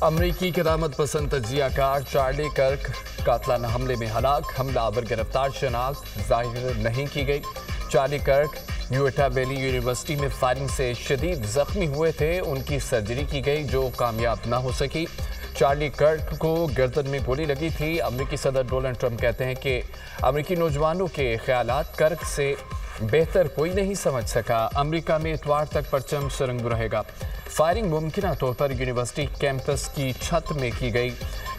अमरीकी क़यादत पसंद तजियाकार चार्ली कर्क कातलाना हमले में हलाक, हमलावर गिरफ्तार शनाख्त जाहिर नहीं की गई। चार्ली कर्क यूटा वैली यूनिवर्सिटी में फायरिंग से शदीद जख्मी हुए थे, उनकी सर्जरी की गई जो कामयाब न हो सकी। चार्ली कर्क को गर्दन में गोली लगी थी। अमरीकी सदर डोनाल्ड ट्रंप कहते हैं कि अमरीकी नौजवानों के ख्यालात कर्क से बेहतर कोई नहीं समझ सका। अमरीका में इतवार तक परचम सुरंग रहेगा। फायरिंग मुमकिन तौर पर यूनिवर्सिटी कैंपस की छत में की गई।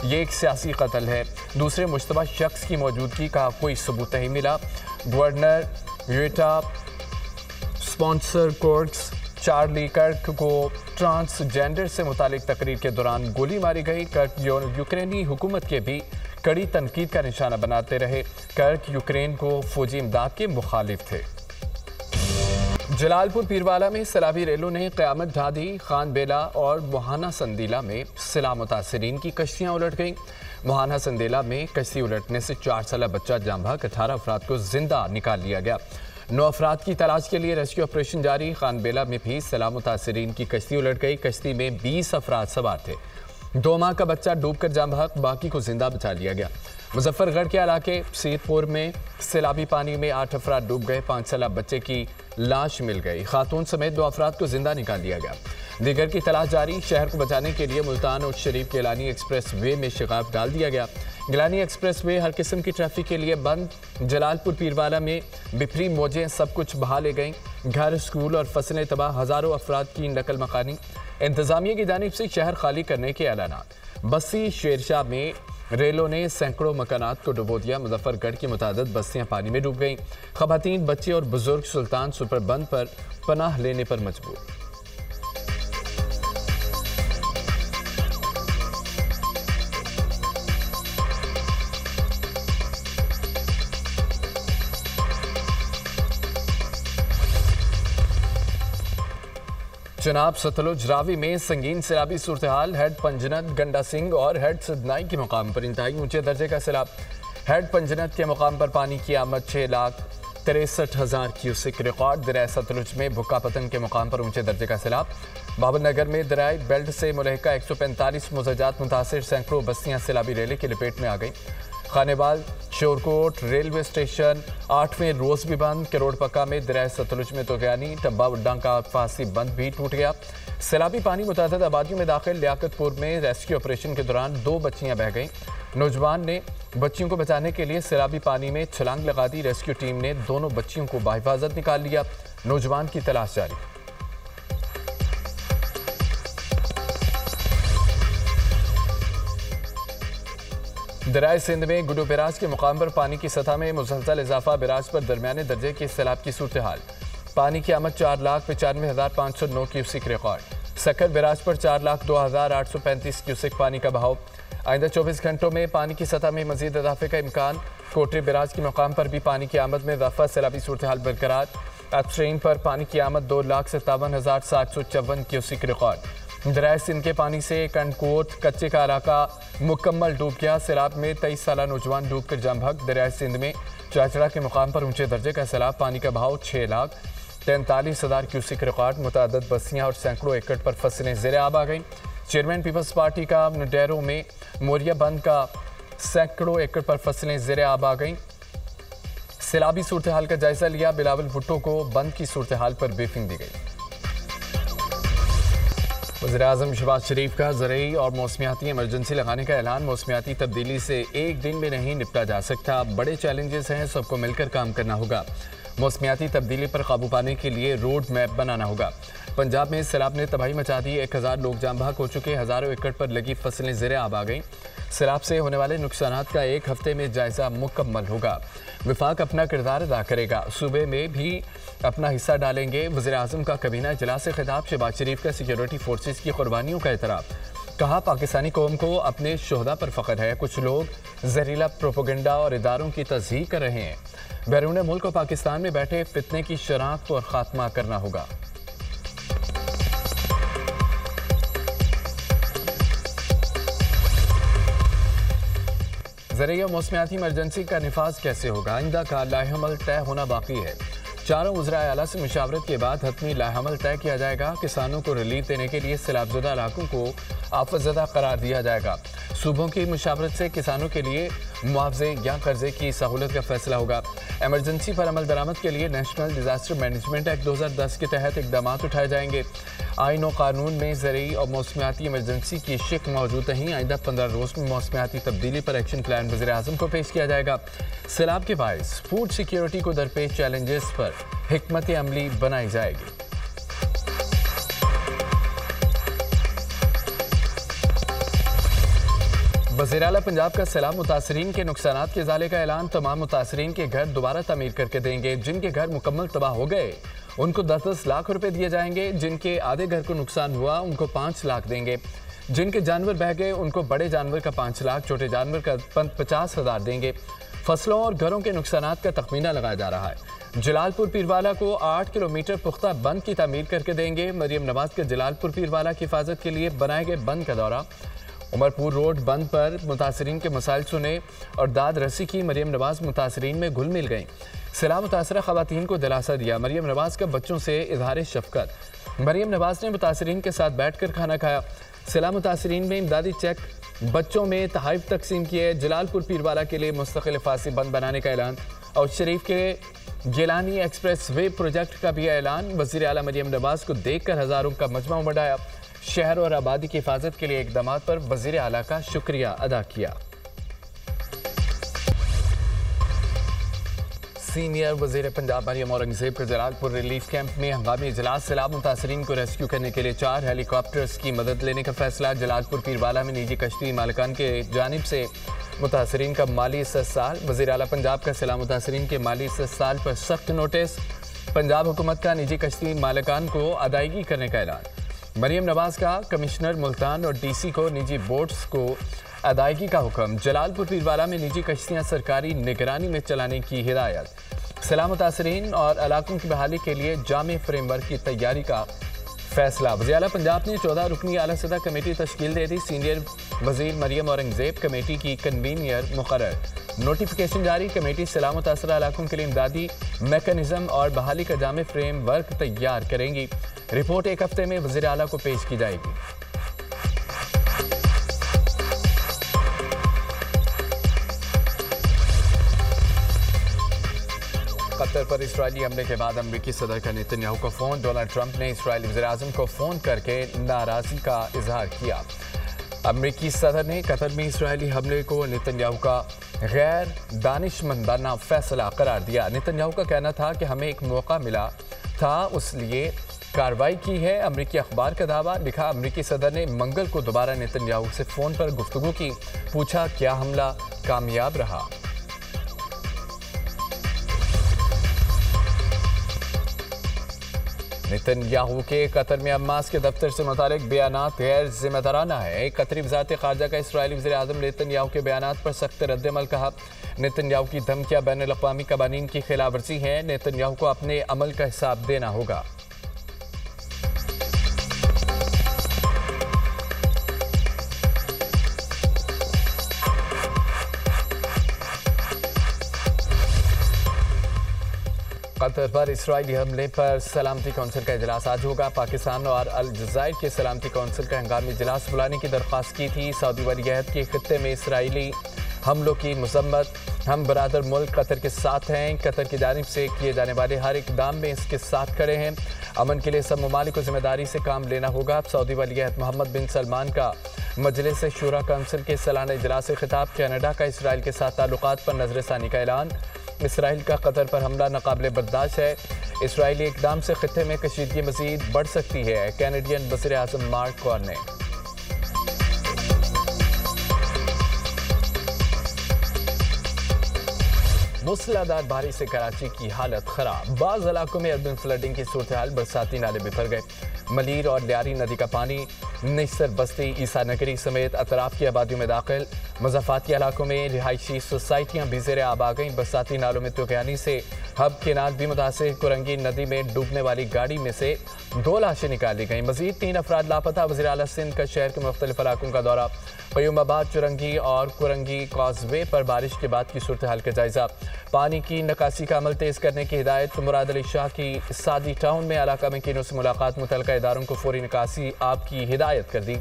ये एक सियासी कत्ल है। दूसरे मुश्तबा शख्स की मौजूदगी का कोई सबूत नहीं मिला। Governor Utah sponsor courts Charlie कर्क को ट्रांसजेंडर से मुतालिक तकरीर के दौरान गोली मारी गई। कर्क यूक्रेनी हुकूमत के भी कड़ी तनकीद का निशाना बनाते रहे। कर्क यूक्रेन को फौजी इमदाद के मुखालिफ थे। जलालपुर पीरवाला में सैलाबी रेलों ने क़यामत ढा दी। खान बेला और मोहाना संदीला में सैलाब मुतासरीन की कश्तियाँ उलट गईं। मोहाना संदीला में कश्ती उलटने से 4 साला बच्चा जाँ बहक 18 अफराद को जिंदा निकाल लिया गया। 9 अफराद की तलाश के लिए रेस्क्यू ऑपरेशन जारी। खान बेला में भी सैलाब मुतासरीन की कश्ती उलट गई। कश्ती में 20 अफराद सवार थे। 2 माह का बच्चा डूबकर जाँ बहक, बाकी को जिंदा बचा लिया गया। मुजफ्फरगढ़ के इलाके सीतपुर में सैलाबी पानी में 8 अफराद डूब गए। 5 साला बच्चे की लाश मिल गई। खातून समेत 2 अफराद को जिंदा निकाल लिया गया। दीगर की तलाश जारी। शहर को बचाने के लिए मुल्तान और शरीफ गिलानी एक्सप्रेस वे में शिगाफ डाल दिया गया। गिलानी एक्सप्रेस वे हर किस्म की ट्रैफिक के लिए बंद। जलालपुर पीरवाला में बिफरी मौजें सब कुछ बहा ले गईं। घर, स्कूल और फसलें तबाह। हज़ारों अफराद की नकल मकानी। इंतजामिया की जानिब से शहर खाली करने के ऐलानात। बस्ती शेरशाह में रेलों ने सैकड़ों मकानात को डुबो दिया। मुजफ्फरगढ़ की मुतादिद बस्तियां पानी में डूब गईं। खवातीन, बच्चे और बुजुर्ग सुल्तान सुपर बंद पर पनाह लेने पर मजबूर। जनाब सतलुज रावी में संगीन सैलाबी सूरत हाल। हेड पंजनत, गंडा सिंह और हेड सदनाई के मुकाम पर इंतहाई ऊंचे दर्जे का सैलाब। हेड पंजनत के मुकाम पर पानी की आमद 6,63,000 क्यूसिक रिकॉर्ड। दरिया सतलुज में भुक्का पतन के मुकाम पर ऊंचे दर्जे का सैलाब। बाबरनगर में दरियाई बेल्ट से मुलहका 145 मुजाजात मुतासिर सैकड़ों बस्तियां सैलाबी रेले की लपेट में आ गई। खानेवाल, शोरकोट रेलवे स्टेशन 8वें रोज भी बंद। करोड़ पक्का में दरिया सतलुज में तोगयानी टब्बा उड्डा का फांसी बंद भी टूट गया। सैलाबी पानी मुतादिद आबादियों में दाखिल। लियाकतपुर में रेस्क्यू ऑपरेशन के दौरान 2 बच्चियां बह गईं। नौजवान ने बच्चियों को बचाने के लिए सैलाबी पानी में छलांग लगा दी। रेस्क्यू टीम ने दोनों बच्चियों को बाहिफाजत निकाल लिया। नौजवान की तलाश जारी। दरियाए सिंध में गुडू बिराज के मुकाम पर पानी की सतह में मुसलसल इजाफा। बिराज पर दरमियाने दर्जे के सैलाब की सूरत हाल। पानी की आमद 4,95,509 क्यूसिक रिकॉर्ड। सक्कर बिराज पर 4,02,835 क्यूसिक पानी का बहाव। आइंदा 24 घंटों में पानी की सतह में मजीद इजाफे का इम्कान। कोटरी बिराज के मुकाम पर भी पानी की आमद में इजाफा। सैलाबी सूरत हाल बरकरार। अपस्ट्रीम पर पानी की आमद 2,57,754 क्यूसिक रिकॉर्ड। दरियाए सिंध के पानी से कंडकोट कच्चे का इलाका मुकम्मल डूब गया। सैलाब में 23 साला नौजवान डूबकर जाँ बहक। दरियाए सिंध में चाचड़ा के मुकाम पर ऊंचे दर्जे का सैलाब। पानी का बहाव 6,43,000 क्यूसिक रिकॉर्ड। मुतादिद बस्तियां और सैकड़ों एकड़ पर फसलें ज़ेरे आब आ गईं। चेयरमैन पीपल्स पार्टी का नडेरों में मोरिया बंद का सैकड़ों एकड़ पर फसलें ज़ेरे आब आ गईं। सैलाबी सूरत हाल का जायजा लिया। बिलावल भुट्टो को बंद की सूरत हाल पर ब्रीफिंग दी गई। वज़ीर-ए-आज़म शहबाज शरीफ का ज़रई और मौसमियाती इमरजेंसी लगाने का ऐलान। मौसमियाती तब्दीली से एक दिन में नहीं निपटा जा सकता। बड़े चैलेंजेस हैं, सबको मिलकर काम करना होगा। मौसमियाती तब्दीली पर काबू पाने के लिए रोड मैप बनाना होगा। पंजाब में सैलाब ने तबाही मचा दी। 1000 लोग जाँ बहक हो चुके। हज़ारों एकड़ पर लगी फसलें ज़ेरे आब आ गईं। सैलाब से होने वाले नुकसानात का 1 हफ्ते में जायजा मुकम्मल होगा। विफाक अपना किरदार अदा करेगा। सूबे में भी अपना हिस्सा डालेंगे। वज़ीर-ए-आज़म का कबीना इजलास से खिताब। शहबाज शरीफ का सिक्योरिटी फोर्सेस की कुर्बानियों का एतराफ़। कहा, पाकिस्तानी कौम को अपने शोहदा पर फ़ख्र है। कुछ लोग जहरीला प्रोपेगेंडा और इदारों की तस्हीह कर रहे हैं। बैरून मुल्क और पाकिस्तान में बैठे फितने की शनाख्त और ख़ात्मा करना होगा। ज़रिए मौसमियाती इमरजेंसी का निफाज कैसे होगा? आइंदा का लाहेमल तय होना बाकी है। चारों वज़रा आला से मुशावरत के बाद हतमी लाहमल तय किया जाएगा। किसानों को रिलीफ देने के लिए सैलाबज़दा इलाकों को आफतज़दा करार दिया जाएगा। सूबों की मुशावरत से किसानों के लिए मुआवजे या कर्जे की सहूलत का फैसला होगा। एमरजेंसी पर अमल दरामद के लिए नेशनल डिजास्टर मैनेजमेंट एक्ट 2010 के तहत इकदाम उठाए जाएंगे। आइन और कानून में ज़रूरी और मौसमियाती इमरजेंसी की शिक मौजूद नहीं। आइंदा 15 रोज़ में मौसमियाती तब्दीली पर एक्शन प्लान वज़ीर-ए-आज़म को पेश किया जाएगा। सैलाब के बायस फूड सिक्योरिटी को दरपेश चैलेंजेस पर हिकमत अमली बनाई जाएगी। वज़ीर आला पंजाब का सैलाब मुतासरीन के नुकसानात के इज़ाले का ऐलान। तमाम मुतासरीन के घर दोबारा तमीर करके देंगे। जिनके घर मुकम्मल तबाह हो गए उनको 10-10 लाख रुपए दिए जाएंगे। जिनके आधे घर को नुकसान हुआ उनको 5 लाख देंगे। जिनके जानवर बह गए उनको बड़े जानवर का 5 लाख, छोटे जानवर का 50,000 देंगे। फसलों और घरों के नुकसानात का तखमीना लगाया जा रहा है। जलालपुर पीरवाला को 8 किलोमीटर पुख्ता बंद की तामीर करके देंगे। मरियम नवाज के जलालपुर पीरवाला की हिफाजत के लिए बनाए गए बंद का दौरा। उमरपुर रोड बंद पर मुतासरीन के मसाइल सुने और दाद रसी की। मरियम नवाज मुतासरीन में घुल मिल गईं। सैलाब मुतासरा खवातीन को दिलासा दिया। मरियम नवाज का बच्चों से इजहार शफकत। मरियम नवाज ने मुतासरीन के साथ बैठकर खाना खाया। सैलाब मुतासरीन में इमदादी चेक बच्चों में तहफ़ तकसीम किए। जलालपुर पीरवाला के लिए मुस्तकिल फासी बंद बनाने का ऐलान और शरीफ के गिलानी एक्सप्रेस वे प्रोजेक्ट का भी ऐलान। वज़ीर आला मरियम नवाज को देखकर हज़ारों का मजमा उमड़। शहर और आबादी की हिफाजत के लिए इकदाम पर वज़ीर आला का शुक्रिया अदा किया। सीनियर वज़ीर पंजाब मरियम औरंगज़ेब के जलालपुर रिलीफ कैंप में हंगामी इजलास। सैलाब मुतासरीन को रेस्क्यू करने के लिए 4 हेलीकॉप्टर्स की मदद लेने का फैसला। जलालपुर पीरवाला में निजी कश्ती मालिकान के जानिब से मुतासरीन का माली इस्तेहसाल। वज़ीर आला पंजाब का सैलाब मुतासरीन के माली इस्तेहसाल पर सख्त नोटिस। पंजाब हुकूमत का निजी कश्ती मालिकान को अदायगी करने का ऐलान। मरियम नवाज का कमिश्नर मुल्तान और DC को निजी बोट्स को अदायगी का हुक्म। जलालपुर पीरवाला में निजी कश्तियां सरकारी निगरानी में चलाने की हिदायत। सैलाब मुतासरीन और इलाकों की बहाली के लिए जामे फ्रेमवर्क की तैयारी का फैसला। वज़ीर आला पंजाब ने 14 रुकनी आला सतह कमेटी तश्कील दे दी। सीनियर वज़ीर मरियम औरंगज़ेब कमेटी की कन्वीनियर मुकर्रर। नोटिफिकेशन जारी। कमेटी सैलाब मुतासरा इलाकों के लिए इमदादी मैकेनिज्म और बहाली का जामे फ्रेमवर्क तैयार करेंगी। रिपोर्ट 1 हफ्ते में वज़ीर आला को पेश की जाएगी। कतर पर इसराइली हमले के बाद अमरीकी सदर का नेतन्याहू का फोन। डोनाल्ड ट्रंप ने इसराइली वज़ीर-ए-आज़म को फोन करके नाराजगी का इजहार किया। अमरीकी सदर ने कतर में इसराइली हमले को नेतन्याहू का गैर दानिशमंदाना फैसला करार दिया। नेतन्याहू का कहना था कि हमें एक मौका मिला था, उसलिए कार्रवाई की है। अमरीकी अखबार का दावा। लिखा, अमरीकी सदर ने मंगल को दोबारा नेतन्याहू से फोन पर गुफ्तगू की। पूछा क्या हमला कामयाब रहा। नेतन्याहू के कतर में अम्मास के दफ्तर से मुतालिक बयानात गैर जिम्मेदाराना है। कतरी वज़ारत ख़ारजा का इसराइली वज़ीर-ए-आज़म नेतन्याहू के बयानात पर सख्त रद्द-ए-अमल कहा। नेतन्याहू की धमकियां बैनुल-अक़वामी क़वानीन की खिलाफ वर्जी हैं। नेतन्याहू को अपने अमल का हिसाब देना होगा। कतर पर इसराइली हमले पर सलामती कौंसिल का इजलास आज होगा। पाकिस्तान और अलजायर के सलामती कौंसिल का हंगामी इजलास बुलाने की दरख्वास्त की थी। सऊदी वलीअहद के खित्ते में इसराइली हमलों की मजम्मत। हम बरादर मुल्क कतर के साथ हैं। कतर की जानिब से किए जाने वाले हर इकदाम में इसके साथ खड़े हैं। अमन के लिए सब ममालिक को जिम्मेदारी से काम लेना होगा। सऊदी वलीअहद मोहम्मद बिन सलमान का मजलिस शूरा कौंसिल के सालाना इजलास से खिताब। कनाडा का इसराइल के साथ ताल्लुकात पर नजरसानी का ऐलान। इसराइल का कतर पर हमला नाकाबिले बर्दाश्त है। इसराइली इकदाम से खित्ते में कशीदगी मजीद बढ़ सकती है। कैनेडियन वज़ीर-ए-आज़म मार्क कार्ने। मूसलाधार बारिश से कराची की हालत खराब। बाज़ इलाकों में अर्बन फ्लडिंग की सूरत हाल। बरसाती नाले बिखर गए। मलीर और लियारी नदी का पानी निस्तर बस्ती ईसा नगरी समेत अतराफ की आबादियों में दाखिल। मज़ाफ़ाती इलाकों में रिहायशी सोसाइटियाँ भी ज़ेर आब आ गईं। बरसाती नालों में तुग़यानी से हब केनाल भी मुतासिर। कुरंगी नदी में डूबने वाली गाड़ी में से 2 लाशें निकाली गई। मजीद 3 अफराद लापता। वज़ीर आला सिंध का शहर के मुख्तलिफ इलाकों का दौरा। क़यूमाबाद, चुरंगी और कुरंगी कॉजवे पर बारिश के बाद की सूरत हाल का जायजा। पानी की निकासी का अमल तेज करने की हिदायत। मुराद अली शाह की सादी टाउन में इलाका में किनों से मुलाकात। मुतल्लिका इदारों को फौरी निकासी आप की हिदायत कर दी।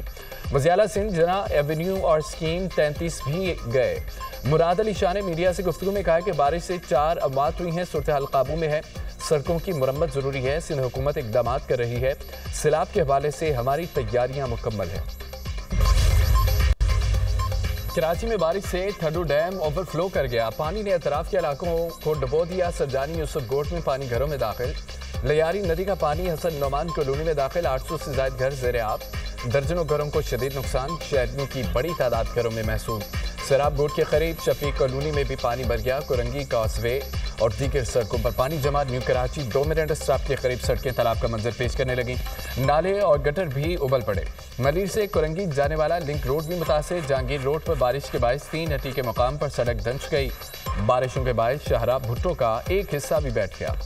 वज़ीर आला सिंध जना एवेन्यू और स्कीम 33 भी गए। मुराद अली शाह ने मीडिया से गुफ्तगू में कहा कि बारिश से 4 अमवात हुई हैं। सूरत हाल काबू में है। सड़कों की मुरम्मत जरूरी है। सिंध हुकूमत इकदाम कर रही है। सैलाब के हवाले से हमारी तैयारियां मुकम्मल है। कराची में बारिश से ठडू डैम ओवरफ्लो कर गया। पानी ने अतराफ के इलाकों को डुबो दिया। सरजानी यूसुफ गोट में पानी घरों में दाखिल। लियारी नदी का पानी हसन नोमान कॉलोनी में दाखिल। 800 से ज्यादा घर ज़ेरे आब। दर्जनों घरों को शदीद नुकसान। शहरियों की बड़ी तादाद घरों में महसूस। सैराब गोट के करीब शफीक कॉलोनी में भी पानी भर गया। कुरंगी कॉजवे और दीगर सड़कों पर पानी जमा। न्यू कराची 2 मिनट स्टॉप के करीब सड़कें तालाब का मंजर पेश करने लगी। नाले और गटर भी उबल पड़े। मलीर से कुरंगी जाने वाला लिंक रोड भी मुतासिर। जहांगीर रोड पर बारिश के बायस 3 हटी के मकाम पर सड़क धंस गई। बारिशों के बायस शाहरा भुट्टो का एक हिस्सा भी बैठ गया।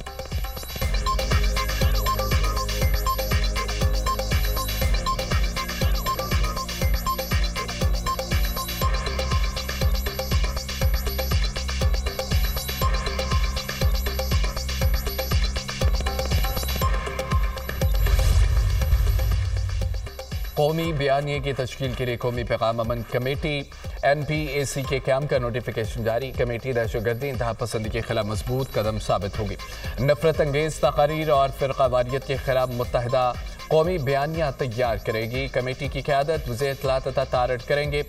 कौमी बयानिए की तश्कील के लिए कौमी पैगाम अमन कमेटी NPAC के क्याम का नोटिफिकेशन जारी। कमेटी दहशतगर्दी इंतहा पसंदी के खिलाफ मजबूत कदम साबित होगी। नफरत अंगेज तकारीर और फिरकावारियत के खिलाफ मुत्तहिदा कौमी बयानिया तैयार करेगी। कमेटी की क़यादत वज़ीर इत्तलात तथा तारड़ करेंगे।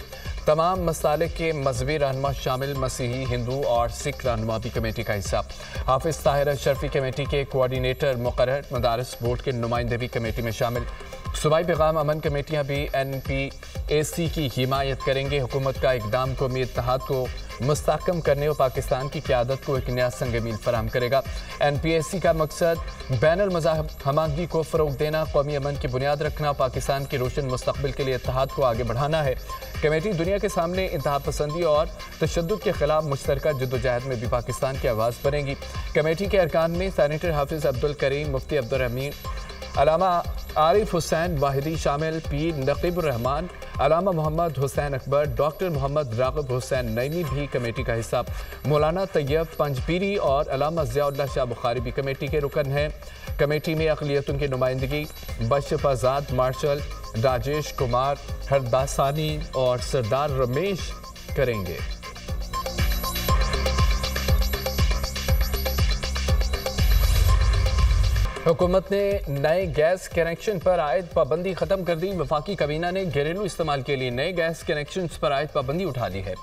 तमाम मसालिक के मजहबी रहनुमा शामिल। मसीही, हिंदू और सिख रहनुमा भी कमेटी का हिस्सा। हाफिज ताहिर अशरफी कमेटी के कोऑर्डिनेटर मुकर्रर। मदारस बोर्ड के नुमाइंदे भी कमेटी में शामिल। सूबाई पैगाम अमन कमेटियां भी NPAC की हिमायत करेंगे। हुकूमत का इकदाम कौमी इत्तेहाद को मुस्तहकम करने और पाकिस्तान की क़यादत को एक नया संग मील फराहम करेगा। NPAC का मकसद बैनुल मज़ाहब हमआहंगी को फ़रोग़ देना, कौमी अमन की बुनियाद रखना, पाकिस्तान के रोशन मुस्तक़बिल के लिए इत्तेहाद को आगे बढ़ाना है। कमेटी दुनिया के सामने इंतहा पसंदी और तशद्दुद के खिलाफ मुश्तरका जद्दोजहद में भी पाकिस्तान की आवाज़ बनेगी। कमेटी के अरकान में सेनेटर हाफिज अब्दुल करीम, मुफ्ती अब्दुल रहीम, अलामा आरिफ हुसैन वाहिदी शामिल। पीर नकीबुर रहमान, अलामा मोहम्मद हुसैन अकबर, डॉक्टर मोहम्मद राग़िब हुसैन नईमी भी कमेटी का हिस्सा। मौलाना तैयब पंजपीरी और अलामा ज़ियाउल्लाह शाह बुखारी भी कमेटी के रुकन हैं। कमेटी में अक़लियतों की नुमाइंदगी बशफाजाद मार्शल, राजेश कुमार हरदासानी और सरदार रमेश करेंगे। हुकूमत ने नए गैस कनेक्शन पर आयद पाबंदी खत्म कर दी। वफाकी काबीना ने घरेलू इस्तेमाल के लिए नए गैस कनेक्शन पर आयद पाबंदी उठा ली है।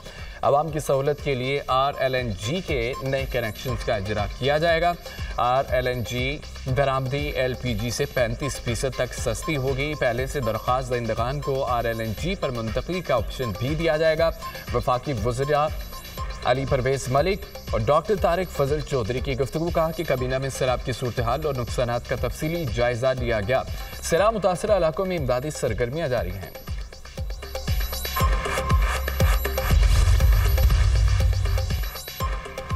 आवाम की सहूलत के लिए RLNG के नए कनेक्शन का इजरा किया जाएगा। RLNG दरामदी LPG से 35% तक सस्ती होगी। पहले से दरख्वास्त दहिंदगान को RLNG पर मुंतकली का ऑप्शन भी दिया जाएगा। वफाकी वज़ीरा अली परवेज मलिक और डॉक्टर तारिक फजल चौधरी की गुफ्तगू। कहा कि काबीना में सैलाब की सूरत हाल और नुकसानात का तफसीली जायजा लिया गया। सैलाब मुतासरा इलाकों में इमदादी सरगर्मियां जारी हैं।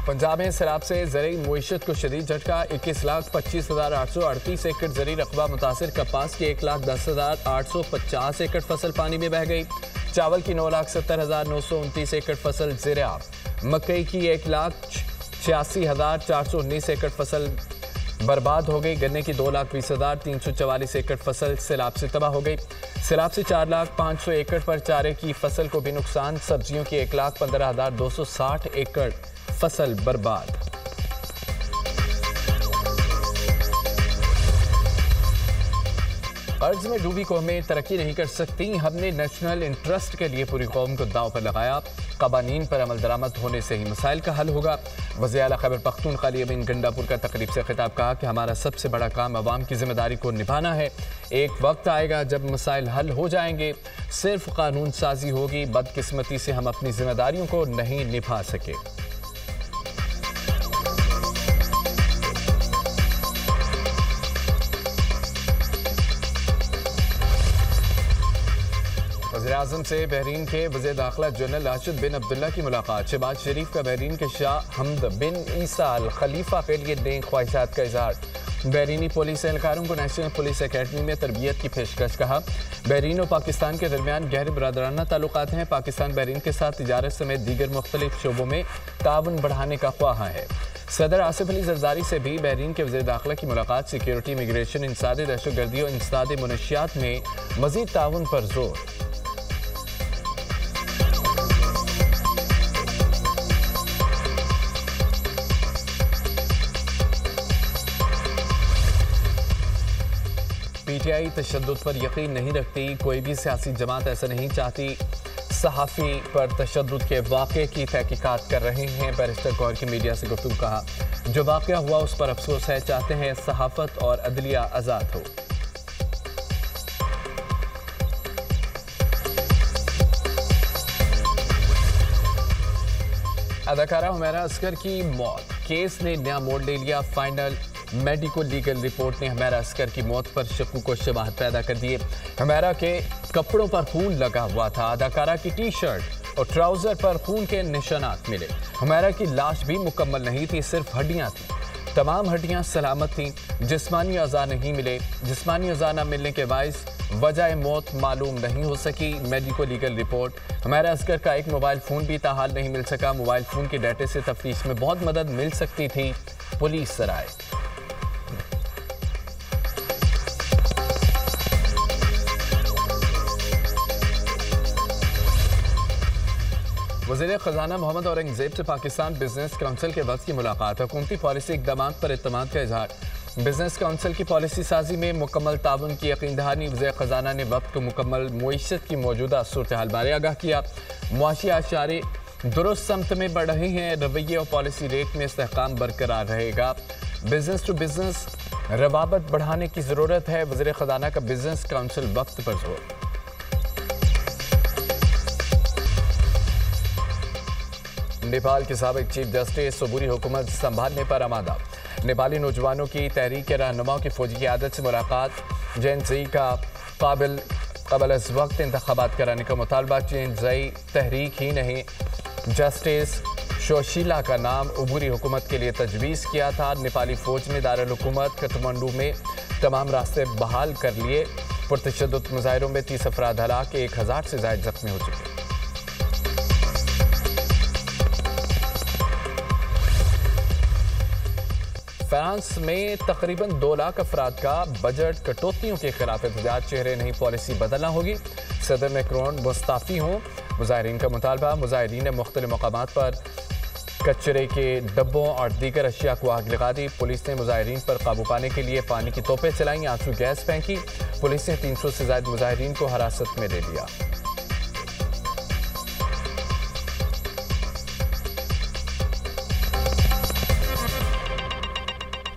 पंजाब में सैलाब से ज़रई मुईशत को शदीद झटका। 21,25,838 एकड़ ज़रई रकबा मुतासिर। कपास की 1,10,850 एकड़ फसल पानी में बह गई। चावल की 9,70,929 एकड़ फसल ज़ेरे आब। मकई की 1,86,419 एकड़ फसल बर्बाद हो गई। गन्ने की 2,20,344 एकड़ फसल सैलाब से तबाह हो गई। सैलाब से 4,05,000 एकड़ पर चारे की फसल को भी नुकसान। सब्जियों की 1,15,260 एकड़ फसल बर्बाद। कर्ज में डूबी कौमें तरक्की नहीं कर सकती। हमने नेशनल इंटरेस्ट के लिए पूरी कौम को दाव पर लगाया। क़वानीन पर अमल दरामद होने से ही मसाइल का हल होगा। वज़ीर आला खैबर पख्तूनख्वा अली अमीन गंडापुर का तकरीब से खिताब। कहा कि हमारा सबसे बड़ा काम अवाम की जिम्मेदारी को निभाना है। एक वक्त आएगा जब मसाइल हल हो जाएंगे। सिर्फ कानून साजी होगी। बदकिस्मती से हम अपनी जिम्मेदारियों को नहीं निभा सके। वज़ीर वज़ीर-ए-आज़म से बहरीन के वज़ीर दाखिला जनरल राशिद बिन अब्दुल्ला की मुलाकात। शहबाज शरीफ का बहरीन के शाह हमद बिन ईसा अल खलीफा के लिए नई ख्वाहिशात का इजहार। बहरीनी पुलिस एहलकारों को नेशनल पुलिस अकेडमी में तरबियत की पेशकश। कहा, बहरीन और पाकिस्तान के दरमियान गहरे बरादराना ताल्लुकात हैं। पाकिस्तान बहरीन के साथ तिजारत समेत दीगर मुख्तलिफ शोबों में ताउन बढ़ाने का ख्वाह है। सदर आसिफ अली जरदारी से भी बहरीन के वज़ीर दाखिला की मुलाकात। सिक्योरिटी, इमिग्रेशन, इंसदाद दहशतगर्दी और इंसदाद मुनशियात में मज़ीद ताउन पर जोर। पीटीआई तशद्दुद पर यकीन नहीं रखती, कोई भी सियासी जमात ऐसा नहीं चाहती। सहाफ़ी पर तशद्दुद के वाक़े की तहकीकात कर रहे हैं। बैरिस्टर गौहर की मीडिया से गुफ्तगू। कहा, जो वाक़या हुआ उस पर अफसोस है, चाहते हैं सहाफ़त और अदलिया आज़ाद हो। अदाकारा हुमैरा अस्कर की मौत, केस ने नया मोड़ ले लिया। फाइनल मेडिको लीगल रिपोर्ट ने हुमैरा अस्कर की मौत पर शक्कू को शबाहत पैदा कर दिए। हुमैरा के कपड़ों पर खून लगा हुआ था। अदाकारा की टी शर्ट और ट्राउजर पर खून के निशानात मिले। हुमैरा की लाश भी मुकम्मल नहीं थी, सिर्फ हड्डियां थीं। तमाम हड्डियां सलामत थीं। जिस्मानी अज़ा नहीं मिले। जिस्मानी अज़ा न मिलने के बायस वजह मौत मालूम नहीं हो सकी। Medico legal report. Humaira Oscar का एक मोबाइल फ़ोन भी ताहाल नहीं मिल सका। मोबाइल फ़ोन के डाटे से तफ्तीश में बहुत मदद मिल सकती थी। पुलिस सराय। वज़ीर ख़ज़ाना मोहम्मद औरंगज़ेब से पाकिस्तान बिजनेस काउंसिल के वक्त की मुलाकात। हुकूमती पॉलिसी इक़दाम पर इत्मीनान का इजहार। बिजनेस काउंसिल की पॉलिसी साजी में मुकम्मल ताउन की यकीन दहानी। वज़ीर ख़ज़ाना ने वक्त को मुकम्मल मुईशत की मौजूदा सूरत हाल बारे आगाह किया। मुआशी आशारे दुरुस्त समत में बढ़ रहे हैं। रवैये और पॉलिसी रेट में इस्तेहकाम बरकरार रहेगा। बिजनेस टू बिजनेस रवाबत बढ़ाने की ज़रूरत है। वज़ीर ख़ज़ाना का बिजनेस काउंसिल वक्त पर जोर। नेपाल के साबिक चीफ जस्टिस अबूरी हुकूमत संभालने पर आमादा। नेपाली नौजवानों की तहरीक के रहनुमाओं की फौजी क़यादत से मुलाकात। जेएनजी का कबल अज़ वक्त इंतख़ाबात कराने का मुतालबा। जेएनजी तहरीक ही नहीं, जस्टिस शोशीला का नाम अबूरी हुकूमत के लिए तजवीज़ किया था। नेपाली फ़ौज ने दारुल हुकूमत काठमांडू में तमाम रास्ते बहाल कर लिए। पुरतशद्दुद मुज़ाहिरों में 30 अफराद हलाक, 1000 से ज़ायद जख्मी हो चुके। फ्रांस में तकरीबन 2 लाख अफराद का बजट कटौतियों के खिलाफ एहतजाज। चेहरे नहीं, पॉलिसी बदलना होगी। सदर मैक्रोन मुस्ताफ़ी हों, मुजाहिरीन का मुतालबा। मुजाहिरीन ने मुख्तलिफ मकामात पर कचरे के डब्बों और दीगर अशिया को आग लगा दी। पुलिस ने मुजाहिरीन पर काबू पाने के लिए पानी की तोपें चलाई, आंसू गैस फेंकी। पुलिस ने 300 से ज़ायद मुजाहिरीन को हिरासत में ले लिया।